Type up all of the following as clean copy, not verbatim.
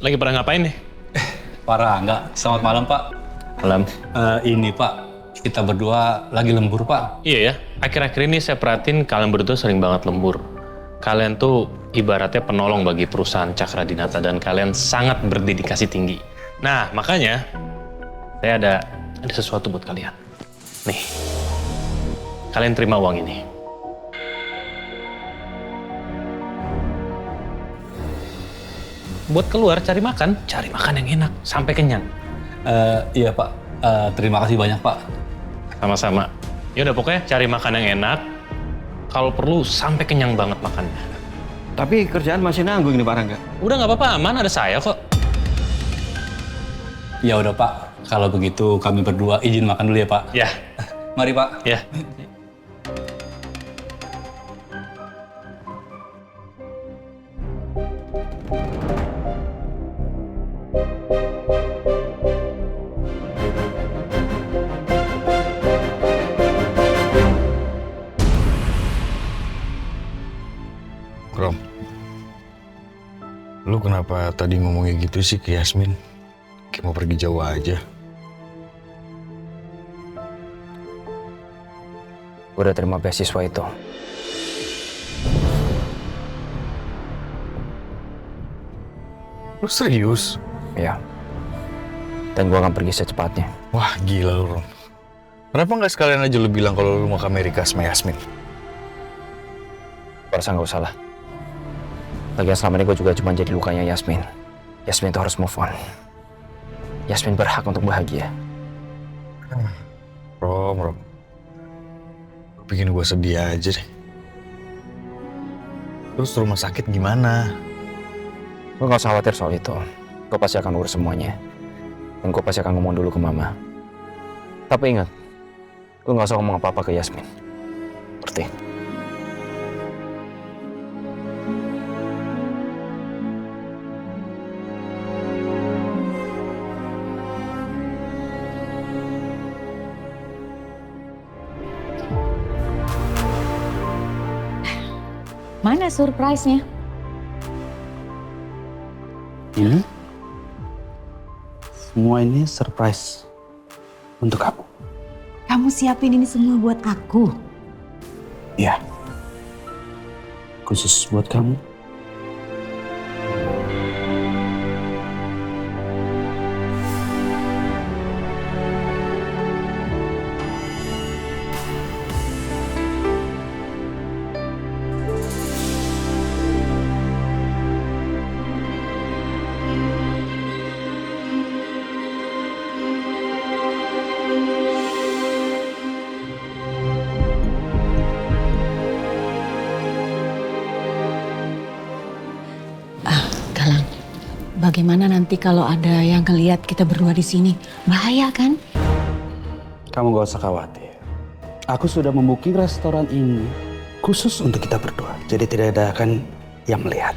lagi pada ngapain nih? Parah, enggak. Selamat malam, Pak. Malam. Ini, Pak. Kita berdua lagi lembur, Pak. Iya ya, akhir-akhir ini saya perhatiin kalian berdua sering banget lembur. Kalian tuh ibaratnya penolong bagi perusahaan Cakra Dinata dan kalian sangat berdedikasi tinggi. Nah, makanya saya ada sesuatu buat kalian. Nih, kalian terima uang ini. Buat keluar cari makan yang enak, sampai kenyang. Iya, Pak. Terima kasih banyak, Pak. Sama-sama. Ya udah pokoknya cari makan yang enak. Kalau perlu sampai kenyang banget makannya. Tapi kerjaan masih nanggung nih Pak Rangga. Udah nggak apa-apa, aman, ada saya kok. Ya udah, Pak. Kalau begitu kami berdua izin makan dulu ya, Pak. Ya, Mari, Pak. ya. Rom, lu kenapa tadi ngomongnya gitu sih ke Yasmin? Kayak mau pergi jauh aja. Gue udah terima beasiswa itu. Lu serius? Ya. Dan gue akan pergi secepatnya. Wah, gila lu, Rom. Kenapa nggak sekalian aja lu bilang kalau lu mau ke Amerika sama Yasmin? Perasa nggak usah lah. Lagian selama ini gue juga cuma jadi lukanya Yasmin. Yasmin itu harus move on. Yasmin berhak untuk bahagia. Rom. Bikin gue sedih aja deh. Terus rumah sakit gimana? Gue gak usah khawatir soal itu. Gue pasti akan urus semuanya. Dan gue pasti akan ngomong dulu ke mama. Tapi ingat, gue gak usah ngomong apa-apa ke Yasmin. Ngerti? Mana surprise-nya? Ini semua ini surprise untuk kamu. Kamu siapin ini semua buat aku. Ya, khusus buat kamu. Galang, bagaimana nanti kalau ada yang ngelihat kita berdua di sini? Bahaya kan? Kamu gak usah khawatir. Aku sudah membooking restoran ini khusus untuk kita berdua. Jadi tidak ada akan yang melihat.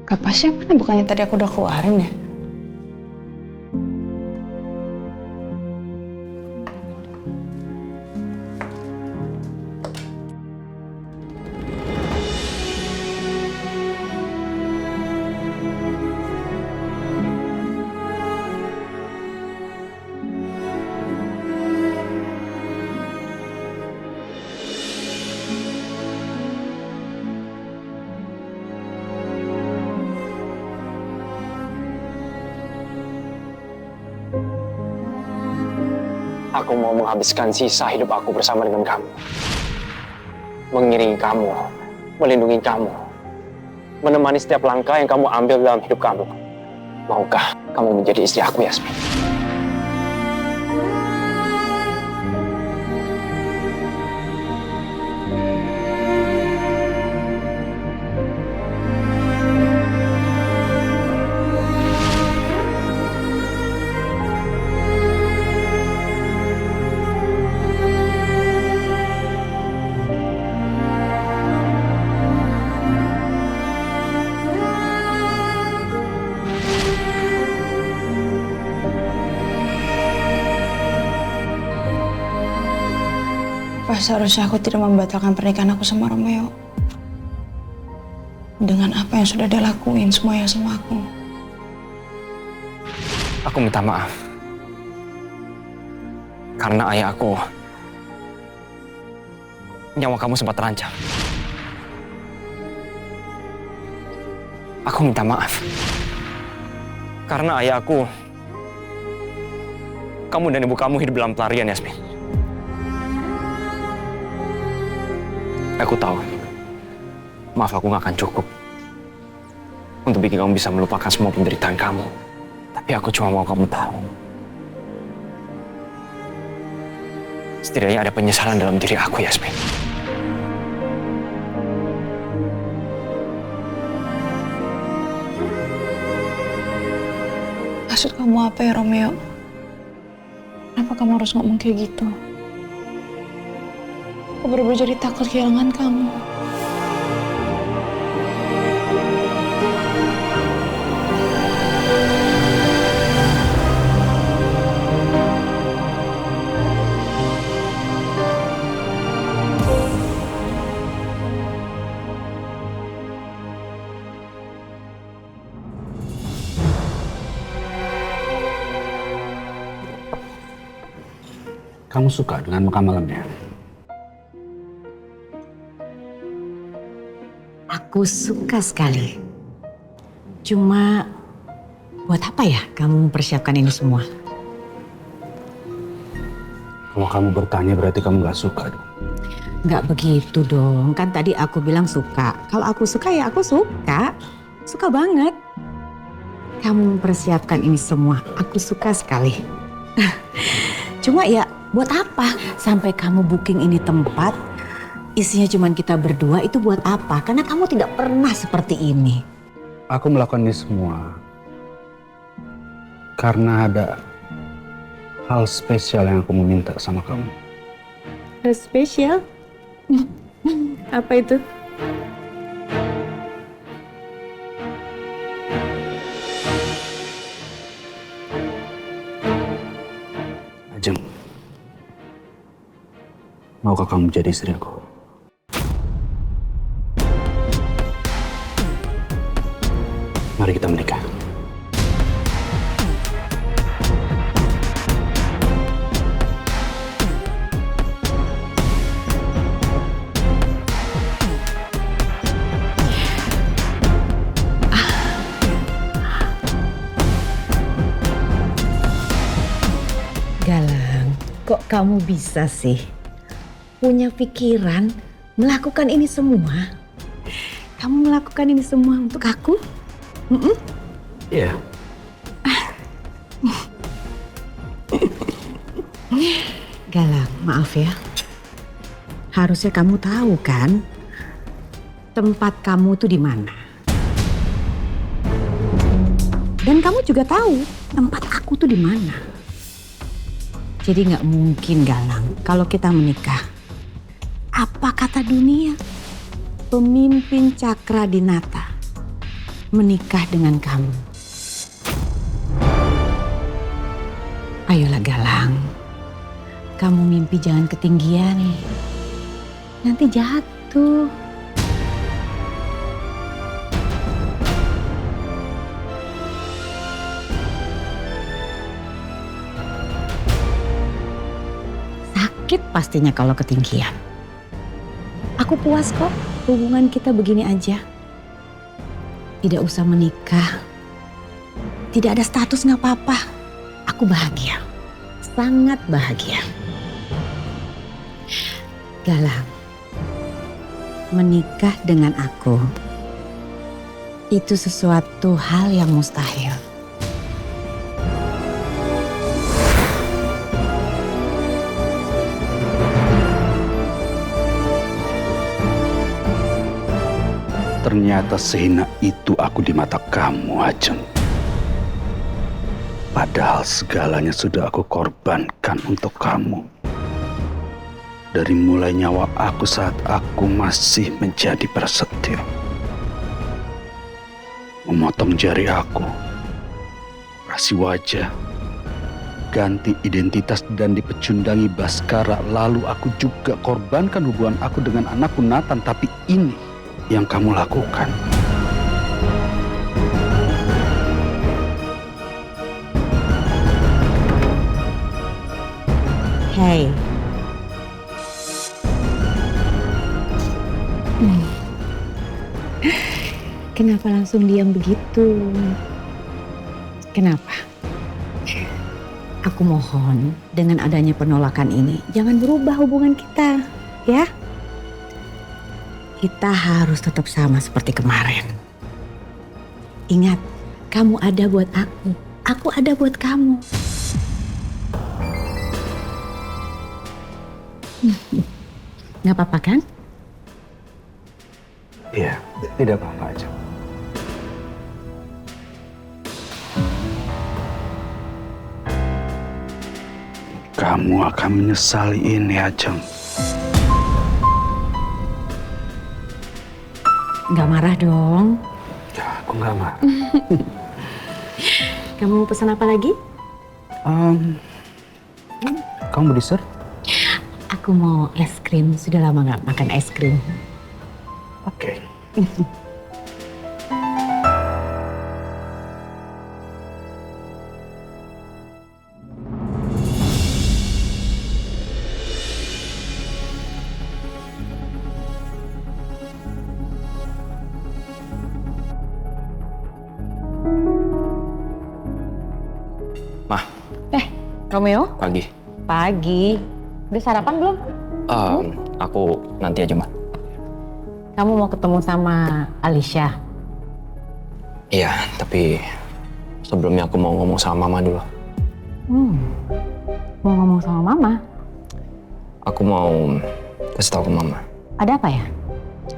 Kapasnya mana? Bukannya tadi aku udah keluarin ya? Aku mau menghabiskan sisa hidup aku bersama dengan kamu. Mengiringi kamu, melindungi kamu, menemani setiap langkah yang kamu ambil dalam hidup kamu. Maukah kamu menjadi istri aku, Yasmin? Pas seharusnya aku tidak membatalkan pernikahan aku sama Romeo. Dengan apa yang sudah dia lakuin semuanya sama aku. Aku minta maaf. Karena ayah aku, nyawa kamu sempat terancam. Aku minta maaf. Karena ayah aku, kamu dan ibu kamu hidup dalam pelarian, Yasmin. Aku tahu, maaf aku gak akan cukup untuk bikin kamu bisa melupakan semua penderitaan kamu. Tapi aku cuma mau kamu tahu, setidaknya ada penyesalan dalam diri aku, Yasmin. Maksud kamu apa ya, Romeo? Kenapa kamu harus ngomong kayak gitu? Aku bener-bener jadi takut kehilangan kamu. Kamu suka dengan makan malamnya? Aku suka sekali. Cuma buat apa ya kamu mempersiapkan ini semua? Kalau kamu bertanya berarti kamu gak suka dong. Nggak begitu dong, kan tadi aku bilang suka. Kalau aku suka ya aku suka. Suka banget. Kamu mempersiapkan ini semua, aku suka sekali. Cuma ya buat apa? Sampai kamu booking ini tempat, isinya cuma kita berdua, itu buat apa? Karena kamu tidak pernah seperti ini. Aku melakukan ini semua karena ada hal spesial yang aku mau minta sama kamu. Hal spesial? Apa itu? Ajeng, maukah kamu menjadi istri aku? Mari kita menikah. Galang, kok kamu bisa sih punya pikiran melakukan ini semua? Kamu melakukan ini semua untuk aku? Iya. Galang, maaf ya. Harusnya kamu tahu kan tempat kamu tuh di mana. Dan kamu juga tahu tempat aku tuh di mana. Jadi nggak mungkin Galang kalau kita menikah. Apa kata dunia? Pemimpin Cakradinata menikah dengan kamu. Ayolah Galang, kamu mimpi jangan ketinggian. Nanti jatuh. Sakit pastinya kalau ketinggian. Aku puas kok hubungan kita begini aja. Tidak usah menikah. Tidak ada status nggak apa-apa. Aku bahagia. Sangat bahagia. Galang, menikah dengan aku itu sesuatu hal yang mustahil. Ternyata sehina itu aku di mata kamu, Ajeng. Padahal segalanya sudah aku korbankan untuk kamu. Dari mulai nyawa aku saat aku masih menjadi prasetyo. Memotong jari aku, operasi wajah, ganti identitas dan dipecundangi Baskara. Lalu aku juga korbankan hubungan aku dengan anakku Nathan. Tapi ini yang kamu lakukan. Hei. Kenapa langsung diam begitu? Kenapa? Aku mohon dengan adanya penolakan ini jangan berubah hubungan kita, ya? Kita harus tetap sama seperti kemarin. Ingat, kamu ada buat aku ada buat kamu. Nggak apa-apa kan? Iya, tidak apa-apa aja. Kamu akan menyesali ini, Ajeng. Nggak marah dong. Ya, aku nggak marah. Kamu mau pesan apa lagi? Kamu mau dessert? Aku mau es krim. Sudah lama nggak makan es krim. Oke. Romeo? Pagi. Udah sarapan belum? Aku nanti aja, Ma. Kamu mau ketemu sama Alicia? Iya, tapi sebelumnya aku mau ngomong sama Mama dulu. Mau ngomong sama Mama? Aku mau kasih tahu ke Mama Ada apa ya?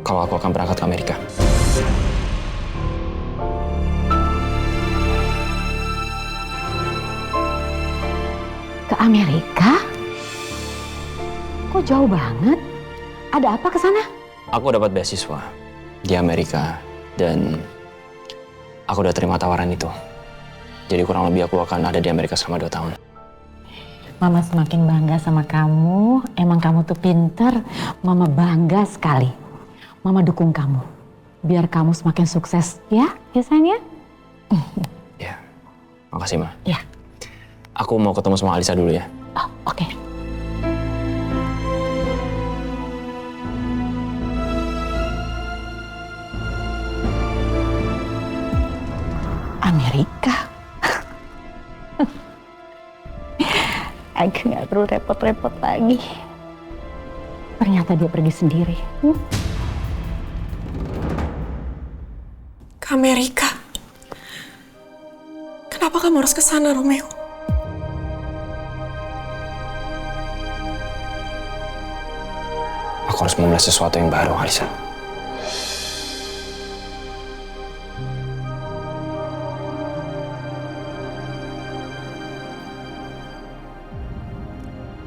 kalau aku akan berangkat ke Amerika. Ke Amerika? Kok jauh banget? Ada apa ke sana? Aku dapat beasiswa di Amerika dan aku udah terima tawaran itu. Jadi kurang lebih aku akan ada di Amerika selama 2 tahun. Mama semakin bangga sama kamu. Emang kamu tuh pinter. Mama bangga sekali. Mama dukung kamu. Biar kamu semakin sukses. Ya? Ya sayang ya? Ya, makasih, Ma. Ya. Aku mau ketemu sama Alisa dulu ya. Oh, oke. Amerika. Aku nggak perlu repot-repot lagi. Ternyata dia pergi sendiri. Ke Amerika? Kenapa kamu harus ke sana, Romeo? Aku harus memulai sesuatu yang baru, Alisa.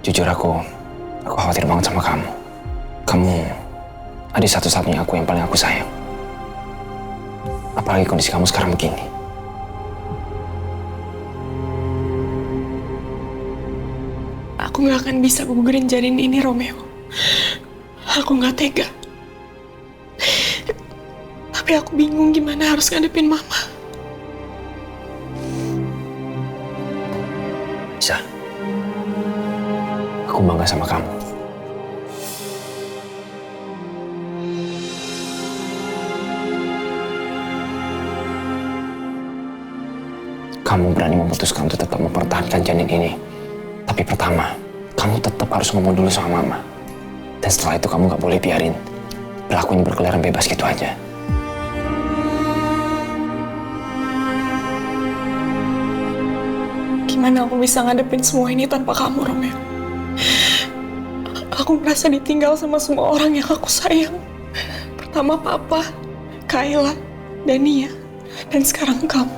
Jujur aku khawatir banget sama kamu. Kamu adik satu-satunya aku yang paling aku sayang. Apalagi kondisi kamu sekarang begini. Aku gak akan bisa gugurin janin ini, Romeo. Aku gak tega. Tapi aku bingung gimana harus ngadepin mama. Bisa. Aku bangga sama kamu. Kamu berani memutuskan untuk tetap mempertahankan janin ini. Tapi pertama, kamu tetap harus ngomong dulu sama mama. Dan setelah itu kamu gak boleh biarin pelakunya berkeliaran bebas gitu aja. Gimana aku bisa ngadepin semua ini tanpa kamu, Romeo? Aku merasa ditinggal sama semua orang yang aku sayang. Pertama Papa, Kayla, dan Nia, dan sekarang kamu.